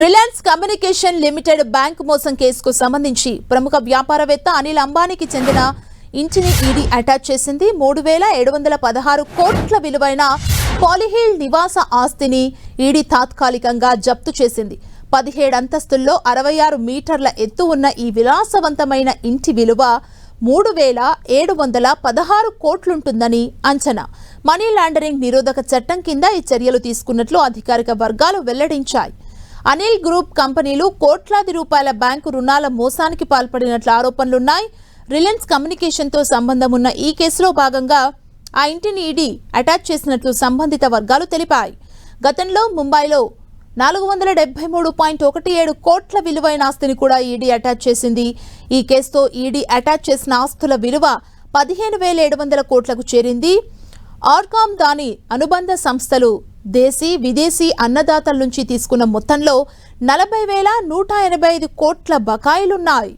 Reliance communication limited bank మోసం కేసుకు సంబంధించి ప్రముఖ వ్యాపారవేత్త అనిల్ అంబానీకి చెందిన ఇంటిని ఈడీ అటాచ్ చేసింది. 3,716 కోట్ల విలువైన పాలిహిల్ నివాస ఆస్తిని ఈడీ తాత్కాలికంగా జప్తు చేసింది. 17 అంతస్తుల్లో 66 మీటర్ల ఎత్తు ఉన్న ఈ విలాసవంతమైన ఇంటి విలువ 3,716 కోట్లుంటుందని అంచనా. మనీ లాండరింగ్ నిరోధక చట్టం కింద ఈ చర్యలు తీసుకున్నట్లు అధికారిక వర్గాలు వెల్లడించాయి. అనిల్ గ్రూప్ కంపెనీలు కోట్లాది రూపాయల బ్యాంకు రుణాల మోసానికి పాల్పడినట్లు ఆరోపణలున్నాయి. రిలయన్స్ కమ్యూనికేషన్తో సంబంధం ఉన్న ఈ కేసులో భాగంగా ఆ ఇంటిని ఈడీ అటాచ్ చేసినట్లు సంబంధిత వర్గాలు తెలిపాయి. గతంలో ముంబైలో 473.17 కోట్ల విలువైన ఆస్తిని కూడా ఈడీ అటాచ్ చేసింది. ఈ కేసుతో ఈడీ అటాచ్ చేసిన ఆస్తుల విలువ 15,700 కోట్లకు చేరింది. ఆర్కామ్ దాని అనుబంధ సంస్థలు దేశీ విదేశీ అన్నదాతల నుంచి తీసుకున్న మొత్తంలో 40,185 కోట్ల బకాయిలున్నాయి.